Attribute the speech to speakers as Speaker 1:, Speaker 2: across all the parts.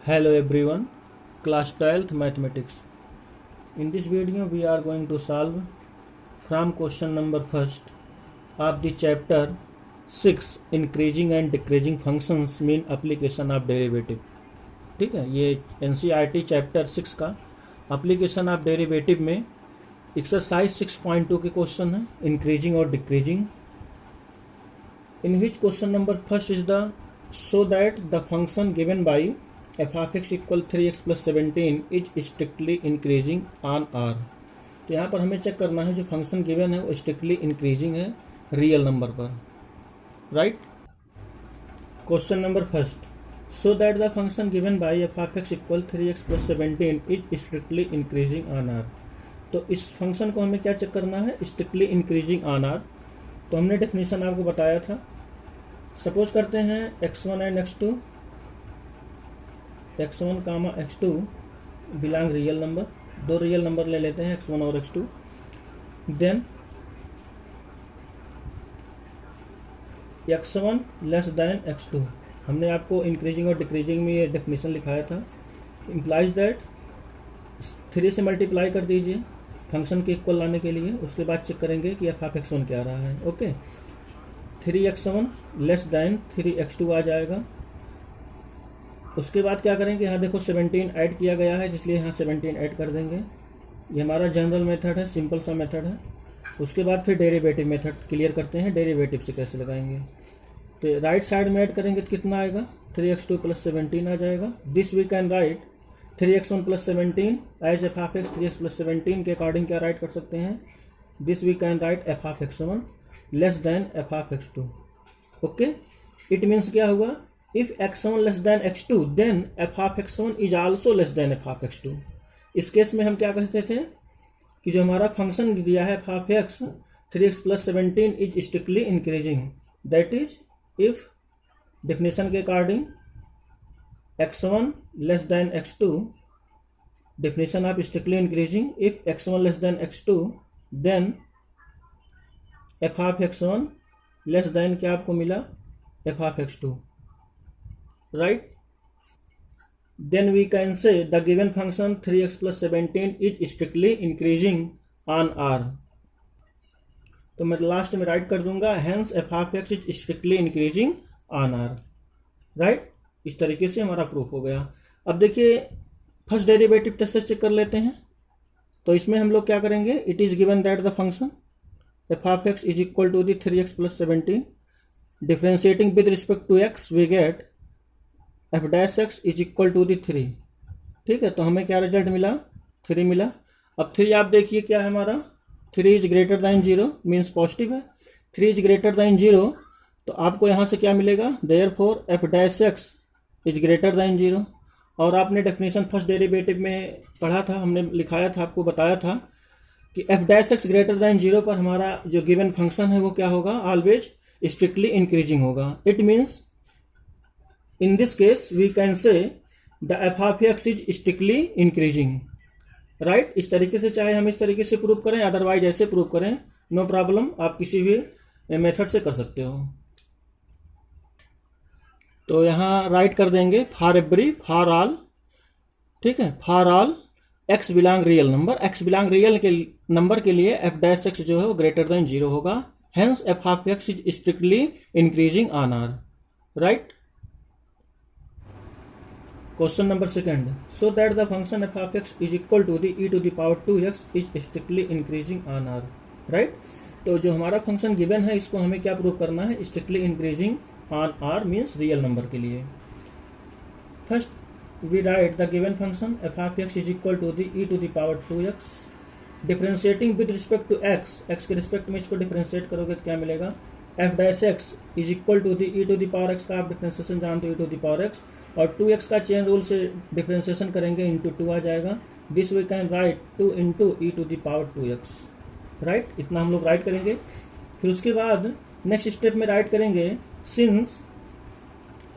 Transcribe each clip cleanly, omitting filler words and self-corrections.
Speaker 1: Hello everyone, class 12th mathematics. In this video we are going to solve from question number first of the chapter 6 increasing and decreasing functions mean application of derivative. ठीक है, ये NCERT chapter 6 का application of derivative में exercise 6.2 के question है increasing और decreasing. In which question number first is the so that the function given by f of x equal 3x plus 17 is strictly increasing on r. तो यहाँ पर हमें check करना है जो फंक्शन गिवन है वो स्ट्रिक्टली इंक्रीजिंग है रियल नंबर पर. Right. Question number first, so that the function given by F of X equal 3x plus 17 is strictly increasing on R. तो इस फंक्शन को हमें क्या चेक करना है, स्ट्रिक्टली इंक्रीजिंग ऑन आर. तो हमने डेफिनेशन आपको बताया था. सपोज करते हैं x1 and x1 comma x2 belong real number. दो रियल नंबर ले लेते हैं x1 और x2. Then x1 less than x2. हमने आपको इंक्रीजिंग और डिक्रीजिंग में ये डेफिनेशन लिखाया था. इम्प्लाइज दैट 3 से मल्टीप्लाई कर दीजिए फंक्शन के इक्वल लाने के लिए. उसके बाद चेक करेंगे कि एफ ऑफ x1 क्या आ रहा है. Okay. 3x1 less than 3x2 आ जाएगा. उसके बाद क्या करेंगे, यहाँ देखो 17 ऐड किया गया है इसलिए यहाँ 17 ऐड कर देंगे. ये हमारा जनरल मेथड है, सिंपल सा मेथड है. उसके बाद फिर डेरिवेटिव मेथड क्लियर करते हैं. डेरिवेटिव से कैसे लगाएंगे, तो राइट साइड में ऐड करेंगे तो कितना आएगा, 3x2 प्लस 17 आ जाएगा. This we can write 3x1 plus 17 as F of X. 3x plus 17 के अकॉर्डिंग क्या राइट कर सकते हैं, this we can write F of x1 less than F of x2. Okay. It means क्या होगा, if x1 less than x2 then f of x1 is also less than f of x2. इस case में हम क्या कहते थे कि जो हमारा फंक्शन दिया है f of x 3x plus 17 is strictly increasing. that is if definition के according x1 less than x2, definition of strictly increasing, if x1 less than x2 then f of x1 less than क्या आपको मिला, f of x2. Right. Then we can say the given function 3x plus 17 is strictly increasing on r. तो मैं last में right कर दूंगा hence f of x is strictly increasing on r. Right. इस तरीके से हमारा प्रूफ हो गया. अब देखिए फर्स्ट डेरिवेटिव टेस्ट से चेक कर लेते हैं. तो इसमें हम लोग क्या करेंगे, it is given that the function f of x is equal to the 3x plus 17 differentiating with respect to x we get f dash x is equal to the 3. ठीक है. तो हमें क्या रिजल्ट मिला, 3 मिला. अब 3 आप देखिए क्या है हमारा, 3 is greater than 0 means positive है. 3 इज ग्रेटर दैन 0 तो आपको यहाँ से क्या मिलेगा, therefore f dash x is greater than 0. और आपने डेफिनेशन फर्स्ट डेरिवेटिव में पढ़ा था, हमने लिखाया था, आपको बताया था कि f dash x greater than 0 पर हमारा जो गिवन फंक्शन है वो क्या होगा, ऑलवेज स्ट्रिक्टली इंक्रीजिंग होगा. It means in this case we can say the f of x is strictly increasing. right. इस तरीके से चाहे हम इस तरीके से प्रूव करें, अदरवाइज ऐसे प्रूव करें, नो प्रॉब्लम. आप किसी भी मेथड से कर सकते हो. तो यहाँ राइट कर देंगे फॉर एवरी, फॉर ऑल. ठीक है. For all x belong real number, x belong real के नंबर के लिए f डैश x जो है वो ग्रेटर देन 0 होगा. Hence f of x is strictly increasing on r. Right. Question number second, so that the function f of x is equal to the e to the power 2x is strictly increasing on r. right. तो जो हमारा function given है इसको हमें क्या prove करना है, strictly increasing on r means real number के लिए. First we write the given function f of x is equal to the e to the power 2x differentiating with respect to x. x के respect में इसको differentiate करोगे तो क्या मिलेगा, f dash x is equal to the e to the power x का आप differentiation जानते हो, e to the power x, और 2x का चेन रूल से डिफरेंशिएशन करेंगे इंटू 2 आ जाएगा. This we can write 2 into E to the power 2x. Right. इतना हम लोग राइट करेंगे. फिर उसके बाद नेक्स्ट स्टेप में राइट करेंगे since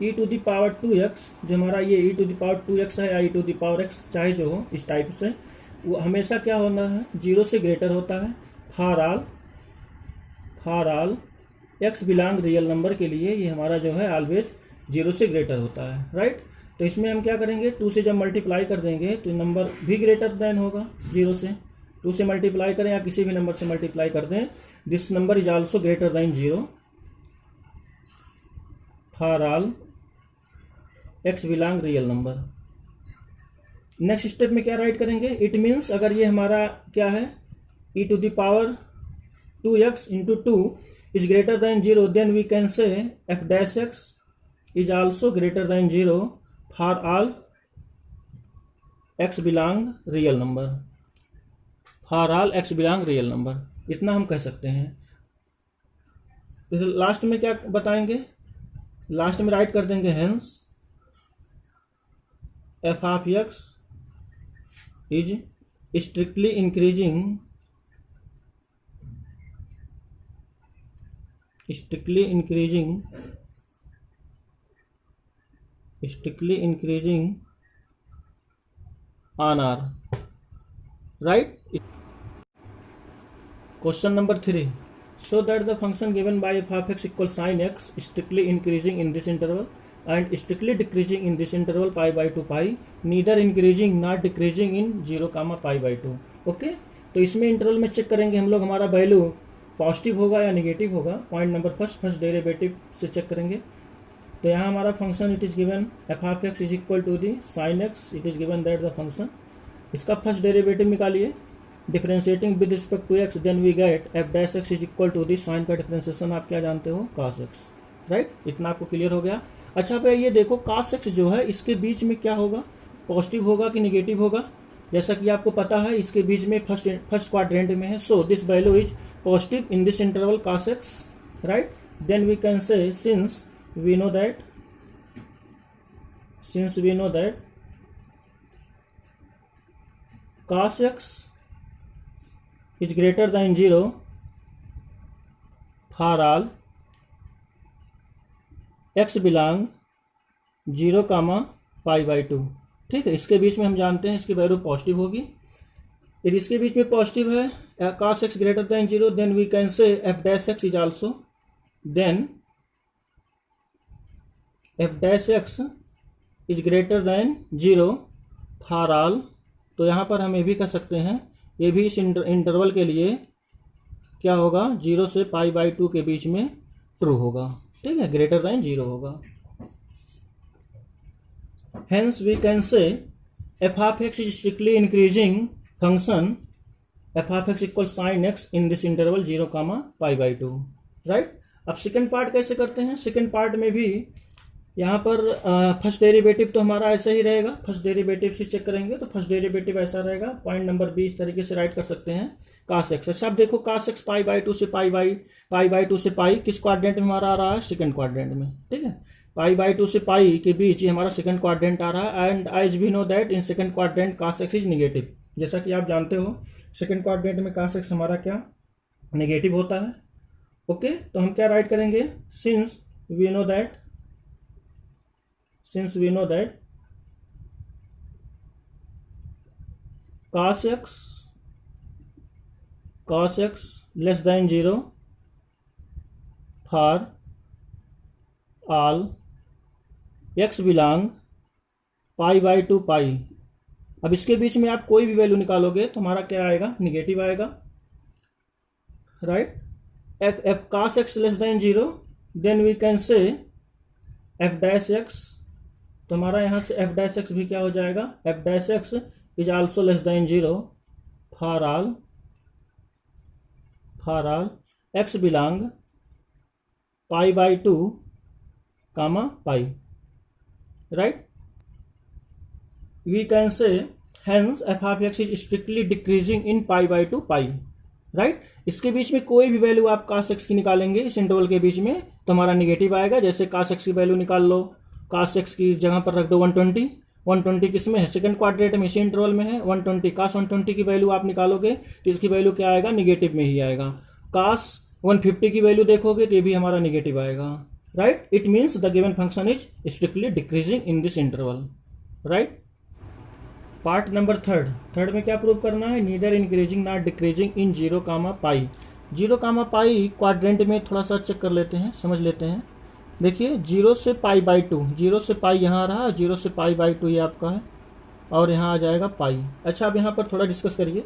Speaker 1: e to the power 2x, जो हमारा ये e to the power 2x है या e to the power x चाहे जो हो इस टाइप से, वो हमेशा क्या होना है, 0 से ग्रेटर होता है. For all x belong real number के लिए ये हमारा जो है ऑलवेज 0 से ग्रेटर होता है. राइट. तो इसमें हम क्या करेंगे, 2 से जब मल्टीप्लाई कर देंगे तो नंबर भी ग्रेटर देन होगा 0 से। 2 से मल्टीप्लाई करें या किसी भी नंबर से मल्टीप्लाई कर दें, this number is also greater than 0 for all x belong real number. Next step में क्या राइट करेंगे, इट मीन्स अगर ये हमारा क्या है e⁻ 2x into 2 is greater than 0, then we can say f'(x) is also greater than 0 for all x belong real number. For all x belong real number, इतना हम कह सकते हैं। तो लास्ट में क्या बताएंगे, लास्ट में राइट कर देंगे hence f(x) is strictly increasing on R, right? Question number 3. So that the function given by f(x) equals sin x strictly increasing in this interval and strictly decreasing in this interval pi by 2 pi, neither increasing nor decreasing in 0, pi by 2. Okay, तो इसमें interval में check करेंगे हम लोग हमारा value positive होगा या negative होगा। पॉइंट नंबर फर्स्ट डेरिवेटिव से चेक करेंगे। तो यहाँ हमारा function it is given f(x) is equal to the sin x, it is given that the function. इसका फर्स्ट डेरिवेटिव निकालिए, differentiating with respect to x, then we get f'(x) is equal to the sine का differentiation आप क्या जानते हो, cos x, right. इतना आपको clear हो गया। अच्छा भाई ये देखो cos x जो है इसके बीच में क्या होगा, पॉजिटिव होगा कि निगेटिव होगा, जैसा कि आपको पता है इसके बीच में फर्स्ट क्वाड्रेंट में है। So this value is positive in this interval cos x, right. Then we can say since we know that cos x is greater than 0 for all x belong 0, pi by 2। ठीक है, इसके बीच में हम जानते हैं इसकी वैल्यू पॉजिटिव होगी। यदि इसके बीच में पॉजिटिव है cos x greater than 0, then we can say f'(x) is also, then f'(x) is greater than 0 for all. तो यहाँ पर हम ये भी कह सकते हैं ये भी इस इंटरवल के लिए क्या होगा, 0 से पाई बाई 2 के बीच में ट्रू होगा। ठीक है, ग्रेटर देन 0 होगा। Hence we can say f(x) is strictly increasing function f(x) equal sin x in this interval 0, pi by 2, right. अब सेकेंड पार्ट कैसे करते हैं, सेकेंड पार्ट में भी यहाँ पर फर्स्ट डेरिवेटिव तो हमारा ऐसा ही रहेगा। फर्स्ट डेरिवेटिव से चेक करेंगे तो फर्स्ट डेरिवेटिव ऐसा रहेगा, पॉइंट नंबर 20 तरीके से राइट कर सकते हैं cos x। अच्छा अब देखो cos x पाई बाई 2 से पाई बाई 2 से पाई किस क्वाड्रेंट में हमारा आ रहा है, सेकंड क्वाड्रेंट में। ठीक है, पाई बाई 2 से पाई के बीच ये हमारा सेकंड क्वाड्रेंट आ रहा है। And as we know that in second quadrant cos x is negative. जैसा कि आप जानते हो सेकंड क्वाड्रेंट में cos x हमारा क्या निगेटिव होता है। ओके, तो हम क्या राइट करेंगे, since we know that cos x less than 0 for all x belong pi by 2 पाई। अब इसके बीच में आप कोई भी वैल्यू निकालोगे तो हमारा क्या आएगा, निगेटिव आएगा, right. f cos x less than 0, then we can say f'(x), तो हमारा यहाँ से f'(x) भी क्या हो जाएगा, f'(x) is also less than 0 for all x belong pi by 2, pi, right. We can say hence f(x) is strictly decreasing in pi by 2 pi, right. इसके बीच में कोई भी वैल्यू आप cos x की निकालेंगे इस इंटरवल के बीच में तो हमारा निगेटिव आएगा। जैसे cos x की वैल्यू निकाल लो, cos x की जगह पर रख दो 120 किस में है, सेकंड क्वाड्रेंट में, इसी इंटरवल में है। 120 cos 120 की वैल्यू आप निकालोगे तो इसकी वैल्यू क्या आएगा, निगेटिव में ही आएगा। cos 150 की वैल्यू देखोगे तो ये भी हमारा निगेटिव आएगा, right. It means the given function is strictly decreasing in this interval, right. Part number third में क्या प्रूव करना है, neither increasing not decreasing in 0, pi. 0, pi quadrant में थोड़ा सा चेक कर लेते हैं, समझ लेते हैं। देखिए 0 से पाई बाई टू, 0 से पाई यहाँ रहा, 0 से पाई बाई टू ये आपका है, और यहाँ आ जाएगा पाई। अच्छा, अब यहाँ पर थोड़ा डिस्कस करिए।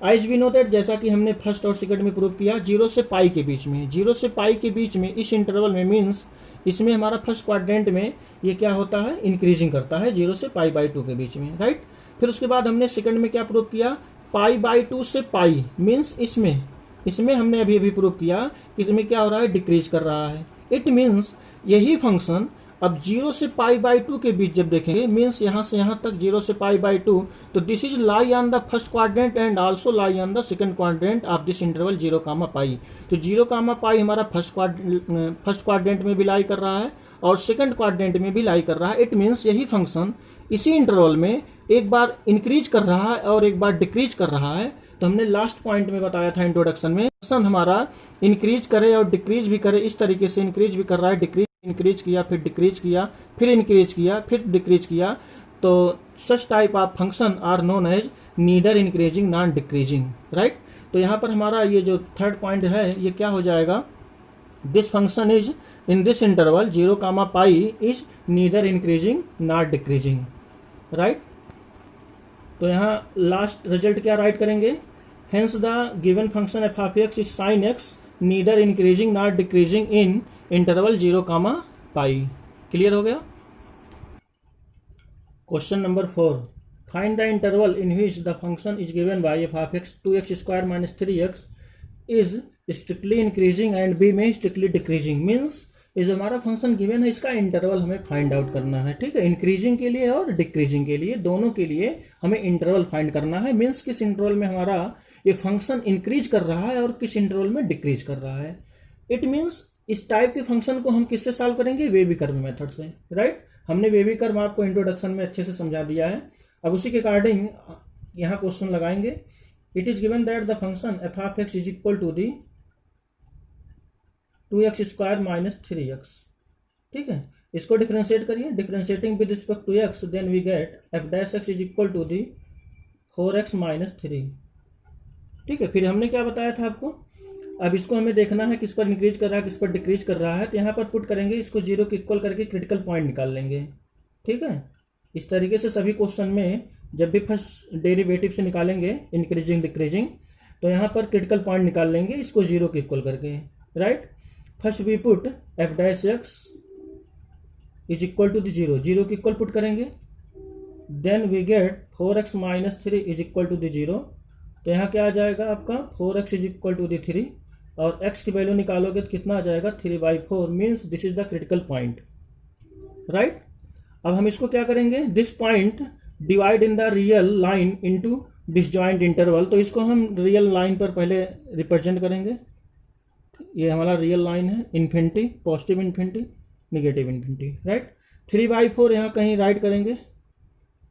Speaker 1: एज वी नो दैट, जैसा कि हमने फर्स्ट और सेकंड में प्रूव किया, 0 से पाई के बीच में, 0 से पाई के बीच में इस इंटरवल में मीन्स इसमें हमारा फर्स्ट क्वाड्रेंट में ये क्या होता है, इंक्रीजिंग करता है 0 से पाई बाई टू के बीच में, राइट। फिर उसके बाद हमने सेकंड में क्या प्रूव किया, पाई बाई टू से पाई मीन्स इसमें हमने अभी अभी प्रूव किया कि इसमें क्या हो रहा है, डिक्रीज कर रहा है। इट मीन्स यही फंक्शन अब 0 से पाई बाई टू के बीच जब देखेंगे, मीन्स यहाँ से यहाँ तक 0 से पाई बाई टू, तो this is lie on the first quadrant and also lie on the second quadrant of this interval 0 comma पाई। तो 0 कामा पाई हमारा फर्स्ट क्वाड्रेंट में भी लाई कर रहा है और सेकंड क्वाड्रेंट में भी लाई कर रहा है। इट मीन्स यही फंक्शन इसी इंटरवल में एक बार इंक्रीज कर रहा है और एक बार डिक्रीज कर रहा है। तो हमने लास्ट पॉइंट में बताया था इंट्रोडक्शन में, फंक्शन हमारा इंक्रीज करे और डिक्रीज भी करे, इस तरीके से इंक्रीज भी कर रहा है, इंक्रीज किया, फिर डिक्रीज किया, फिर इंक्रीज किया, फिर डिक्रीज किया। तो such type of function are known as neither increasing non decreasing, right. तो यहाँ पर हमारा ये जो थर्ड पॉइंट है ये क्या हो जाएगा, this function is in this interval 0 comma pi is neither increasing not decreasing, right. तो यहाँ लास्ट रिजल्ट क्या राइट करेंगे, hence the given function F of x is sine X neither increasing not decreasing in interval 0 comma pi. Clear हो गया। Question number 4, find the interval in which the function is given by F of X 2x square minus 3x is strictly increasing and B में strictly decreasing. Means ये जो हमारा function given है इसका interval हमें find out करना है, ठीक है। इंक्रीजिंग के लिए और डिक्रीजिंग के लिए, दोनों के लिए हमें इंटरवल फाइंड करना है। मीन्स किस इंटरवल में हमारा ये फंक्शन इंक्रीज कर रहा है और किस इंटरवल में डिक्रीज कर रहा है। इट मीन्स इस टाइप के फंक्शन को हम किससे सॉल्व करेंगे, वेवी कर्व मेथड से, राइट। हमने वेवी कर्व आपको इंट्रोडक्शन में अच्छे से समझा दिया है। अब उसी के अकॉर्डिंग यहाँ क्वेश्चन लगाएंगे। It is given that the function F of x is equal to the 2x square minus 3x, ठीक है। इसको डिफरेंशिएट करिए, differentiating with respect to x, then we get F dash x is equal to the 4x minus 3, ठीक है। फिर हमने क्या बताया था आपको, अब इसको हमें देखना है किस पर इंक्रीज कर रहा है किस पर डिक्रीज कर रहा है। तो यहाँ पर पुट करेंगे, इसको 0 के इक्वल करके क्रिटिकल पॉइंट निकाल लेंगे, ठीक है। इस तरीके से सभी क्वेश्चन में जब भी फर्स्ट डेरिवेटिव से निकालेंगे इंक्रीजिंग डिक्रीजिंग, तो यहाँ पर क्रिटिकल पॉइंट निकाल लेंगे इसको 0 के इक्वल करके, right. First we put F dash x is equal to the 0, 0 के इक्वल पुट करेंगे, then we get 4x minus 3 is equal to the 0। तो यहाँ क्या आ जाएगा आपका 4x is equal to the 3, और x की वैल्यू निकालोगे तो कितना आ जाएगा 3/4, means this is the critical point, right. अब हम इसको क्या करेंगे, this point divide in the real line into disjoint interval. तो इसको हम रियल लाइन पर पहले रिप्रेजेंट करेंगे। ये हमारा रियल लाइन है, infinity, positive infinity, negative infinity, right. 3/4 यहाँ कहीं राइट करेंगे,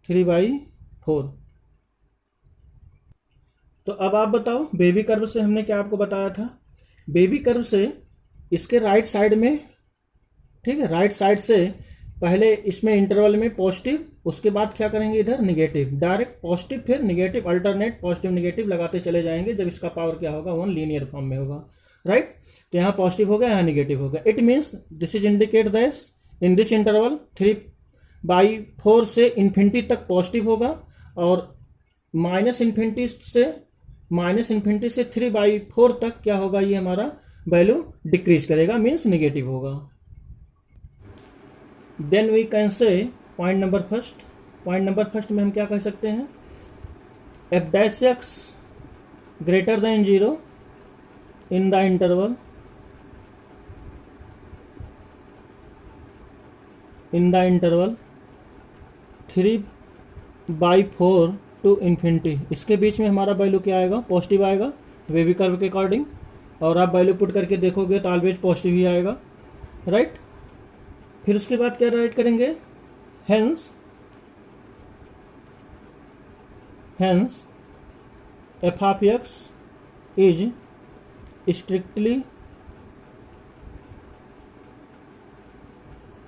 Speaker 1: 3/4। तो अब आप बताओ, बेबी कर्व से हमने क्या आपको बताया था, बेबी कर्व से इसके राइट साइड में, ठीक है, राइट साइड से पहले इसमें इंटरवल में पॉजिटिव, उसके बाद क्या करेंगे इधर निगेटिव, डायरेक्ट पॉजिटिव फिर निगेटिव, अल्टरनेट पॉजिटिव निगेटिव लगाते चले जाएंगे जब इसका पावर क्या होगा 1 लीनियर फॉर्म में होगा, राइट। तो यहाँ पॉजिटिव हो गया, यहाँ निगेटिव हो गया। It means this is indicate this in this interval 3/4 से इन्फिनिटी तक पॉजिटिव होगा, और माइनस इन्फिनिटी से 3/4 तक क्या होगा, ये हमारा वैल्यू डिक्रीज करेगा, मीन्स निगेटिव होगा। Then we can say point number first में हम क्या कह सकते हैं, F dash X greater than 0 in the interval 3/4 to infinity. इसके बीच में हमारा वैल्यू क्या आएगा, पॉजिटिव आएगा वेवी कर्व के अकॉर्डिंग, और आप वैल्यू पुट करके देखोगे तो ऑलवेज पॉजिटिव ही आएगा, राइट। फिर उसके बाद क्या राइट करेंगे, hence F of x is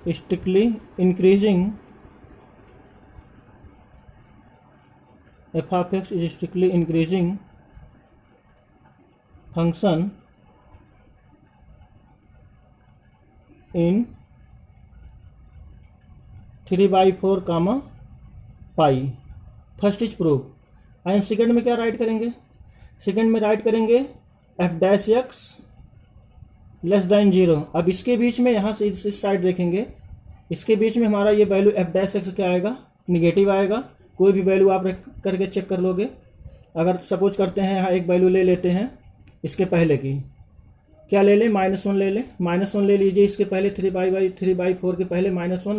Speaker 1: strictly increasing, f of x is strictly increasing function in 3/4 comma pi. First is prove. And second में क्या राइट करेंगे? सेकेंड में राइट करेंगे f dash x less than 0। अब इसके बीच में यहाँ से इस साइड देखेंगे, इसके बीच में हमारा ये वैल्यू एफ डैश एक्स क्या आएगा? निगेटिव आएगा। कोई भी वैल्यू आप रख करके चेक कर लोगे। अगर सपोज करते हैं यहाँ एक वैल्यू ले लेते हैं इसके पहले की, क्या ले लें? -1 ले लें। -1 ले लीजिए इसके पहले, 3/4 के पहले -1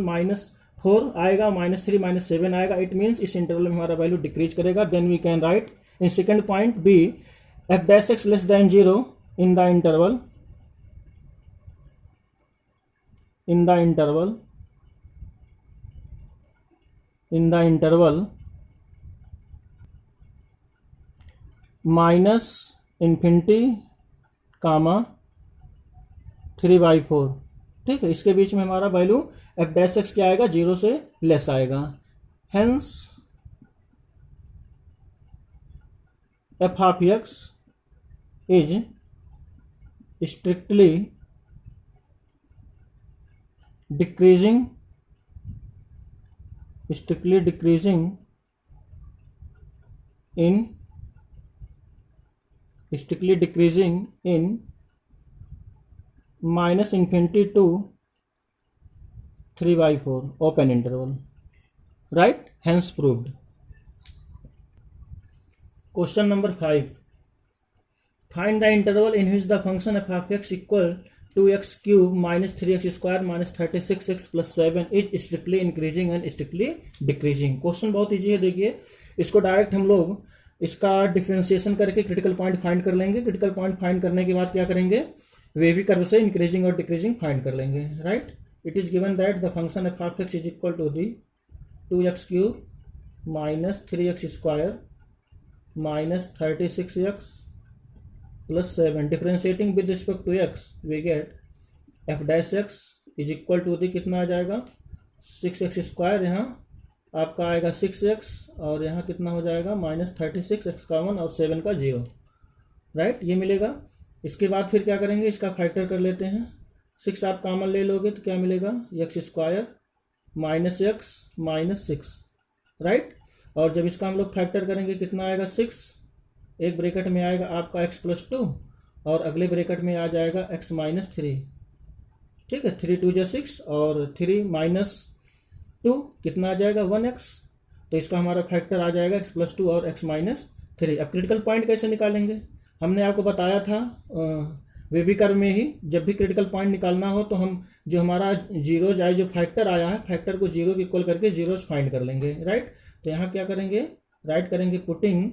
Speaker 1: -4 आएगा, -3 -7 आएगा। इट मीन्स इस इंटरवल में हमारा वैल्यू डिक्रीज करेगा। Then we can write in second point b f dash x less than 0 in the interval -∞, comma 3/4। ठीक है, इसके बीच में हमारा वैल्यू एफ डैश एक्स क्या आएगा? 0 से लेस आएगा। Hence F of x is strictly decreasing in -∞ to 3/4 open interval, right? Hence proved. Question number 5. Find the interval in which the function f of x equal to x cube minus 3x square minus 36x plus 7 is strictly increasing and strictly decreasing. Question बहुत easy है। देखिए, इसको direct हम लोग इसका differentiation करके critical point find कर लेंगे। क्रिटिकल पॉइंट फाइंड करने के बाद क्या करेंगे? वेवी कर्व से इंक्रीजिंग और डिक्रीजिंग फाइंड कर लेंगे, right? It is given that the function F of x is equal to the 2x³ minus 3x square minus 36x plus 7। Differentiating with respect to x we get F dash x is equal to the कितना आ जाएगा? 6x square, यहाँ आपका आएगा 6x और यहाँ कितना हो जाएगा? -36x कॉमन और 7 का 0, राइट? ये मिलेगा। इसके बाद फिर क्या करेंगे? इसका फैक्टर कर लेते हैं। 6 आप कॉमन ले लोगे तो क्या मिलेगा? x square minus x minus 6, right? और जब इसका हम लोग फैक्टर करेंगे कितना आएगा? 6। एक ब्रैकेट में आएगा आपका x + 2 और अगले ब्रैकेट में आ जाएगा x - 3। ठीक है, 3 2 6 और 3 - 2 कितना आ जाएगा? 1x। तो इसका हमारा फैक्टर आ जाएगा x + 2 और x - 3। अब क्रिटिकल पॉइंट कैसे निकालेंगे? हमने आपको बताया था वेवी कर्व में ही, जब भी क्रिटिकल पॉइंट निकालना हो तो हम जो हमारा जीरोज आए, जो फैक्टर आया है, फैक्टर को 0 के इक्वल करके जीरोज फाइंड कर लेंगे, राइट? तो यहाँ क्या करेंगे? राइट करेंगे putting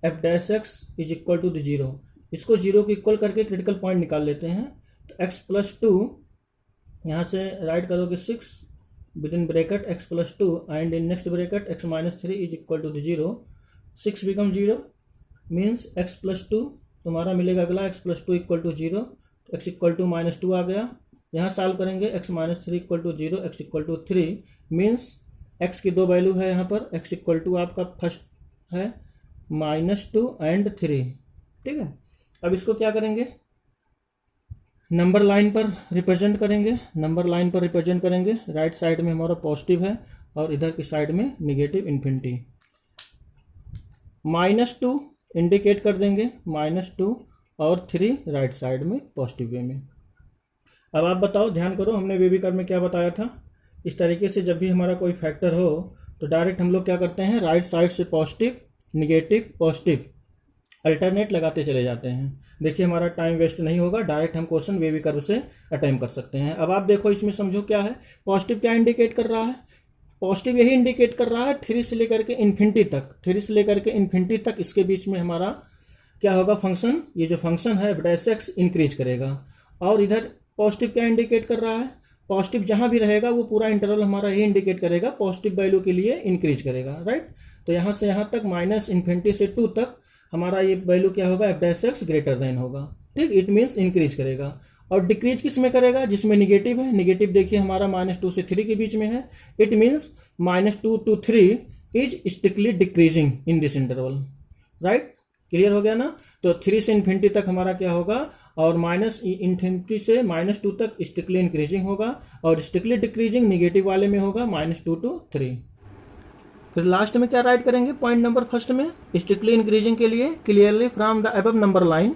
Speaker 1: f dash x is equal to the 0। इसको 0 के इक्वल करके क्रिटिकल पॉइंट निकाल लेते हैं। तो x + 2 यहाँ से राइट करोगे 6 with in bracket x + 2 and in next bracket x - 3 is equal to the 0। 6 become 0 means x + 2 तुम्हारा मिलेगा अगला x + 2 equal to 0। x equal to -2 आ गया। यहाँ सॉल्व करेंगे x - 3 equal to 0, x equal to 3 means x की 2 value है यहाँ पर। x इक्वल टू आपका फर्स्ट है -2 एंड 3। ठीक है, अब इसको क्या करेंगे? नंबर लाइन पर रिप्रेजेंट करेंगे। राइट साइड में हमारा पॉजिटिव है और इधर की साइड में नेगेटिव इन्फिनिटी। -2 इंडिकेट कर देंगे, -2 और 3 राइट साइड में पॉजिटिव वे में। अब आप बताओ, ध्यान करो, हमने वेवी कर्व में क्या बताया था? इस तरीके से जब भी हमारा कोई फैक्टर हो तो डायरेक्ट हम लोग क्या करते हैं? राइट साइड से पॉजिटिव, नेगेटिव, पॉजिटिव अल्टरनेट लगाते चले जाते हैं। देखिए, हमारा टाइम वेस्ट नहीं होगा, डायरेक्ट हम क्वेश्चन वेवी कर्व से अटेम्प्ट कर सकते हैं। अब आप देखो, इसमें समझो क्या है। पॉजिटिव क्या इंडिकेट कर रहा है? पॉजिटिव यही इंडिकेट कर रहा है 3 से लेकर के इन्फिनिटी तक। 3 से लेकर के इन्फिनिटी तक इसके बीच में हमारा क्या होगा? फंक्शन, ये जो फंक्शन है डैश एक्स इंक्रीज करेगा। और इधर पॉजिटिव क्या इंडिकेट कर रहा है? पॉजिटिव जहां भी रहेगा वो पूरा इंटरवल हमारा ये इंडिकेट करेगा पॉजिटिव वैल्यू के लिए इंक्रीज करेगा, राइट? तो यहाँ से यहाँ तक -∞ से 2 तक हमारा ये वैल्यू क्या होगा? F dash X greater then होगा। ठीक, इट मीन्स इंक्रीज करेगा। और डिक्रीज किस में करेगा? जिसमें निगेटिव है। निगेटिव देखिए हमारा -2 से 3 के बीच में है। It means -2 to 3 is strictly decreasing in this interval, right? Clear हो गया ना? तो 3 से इन्फिनिटी तक हमारा क्या होगा? और माइनस इन्फिनिटी से -2 तक स्ट्रिक्टली इंक्रीजिंग होगा, और स्ट्रिक्टली डिक्रीजिंग निगेटिव वाले में होगा -2 to 3। फिर लास्ट में क्या राइट करेंगे, पॉइंट नंबर फर्स्ट में स्ट्रिक्टली इंक्रीजिंग के लिए, clearly from the above number line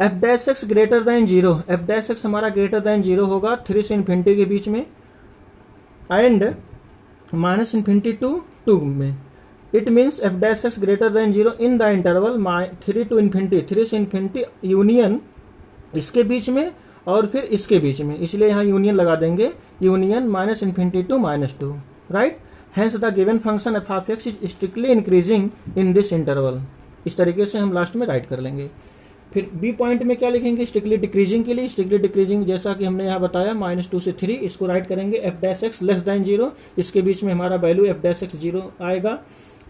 Speaker 1: F dash X greater than 0, F dash x हमारा ग्रेटर देन 0 होगा 3 से इन्फिनिटी के बीच में, एंड -इन्फिनिटी टू 2 में। It means F dash X greater than 0 in the interval 3 to infinity, 3 से infinity union इसके बीच में और फिर इसके बीच में, इसलिए यहाँ यूनियन लगा देंगे, union -infinity to -2, right. Hence the given function f of x is strictly increasing in this interval। इस तरीके से हम लास्ट में राइट कर लेंगे। फिर बी पॉइंट में क्या लिखेंगे, स्ट्रिक्टली डिक्रीजिंग के लिए, स्ट्रिक्टली डिक्रीजिंग जैसा कि हमने यहाँ बताया -2 से 3, इसको राइट करेंगे f dash x less than 0, इसके बीच में हमारा वैल्यू एफ डैश एक्स 0 आएगा,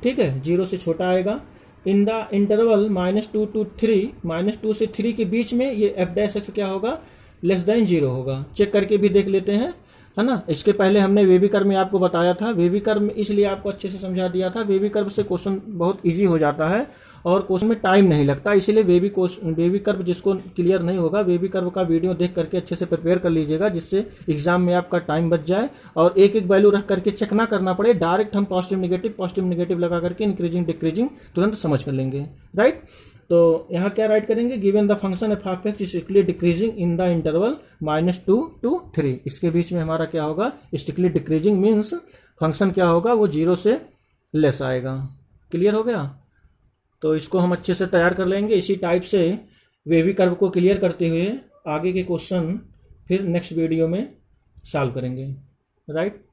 Speaker 1: ठीक है, 0 से छोटा आएगा। इन द इंटरवल -2 to 3, -2 से 3 के बीच में ये एफ डैश एक्स क्या होगा, लेस देन 0 होगा। चेक करके भी देख लेते हैं, है ना। इसके पहले हमने वेवी कर्व में आपको बताया था, वेवी कर्व में इसलिए आपको अच्छे से समझा दिया था, वेवी कर्व से क्वेश्चन बहुत इजी हो जाता है और क्वेश्चन में टाइम नहीं लगता, इसीलिए वेवी कर्व जिसको क्लियर नहीं होगा, वेवी कर्व का वीडियो देख करके अच्छे से प्रिपेयर कर लीजिएगा, जिससे एग्जाम में आपका टाइम बच जाए और एक एक वैल्यू रख करके चेक ना करना पड़े, डायरेक्ट हम पॉजिटिव नेगेटिव लगा करके इंक्रीजिंग डिक्रीजिंग तुरंत समझ कर लेंगे, राइट। तो यहाँ क्या राइट करेंगे, given the function F of x is strictly decreasing in the interval -2 to 3, इसके बीच में हमारा क्या होगा, स्ट्रिक्टली डिक्रीजिंग मीन्स फंक्शन क्या होगा, वो 0 से लेस आएगा। क्लियर हो गया। तो इसको हम अच्छे से तैयार कर लेंगे, इसी टाइप से वेवी कर्व को क्लियर करते हुए आगे के क्वेश्चन फिर नेक्स्ट वीडियो में सॉल्व करेंगे, राइट।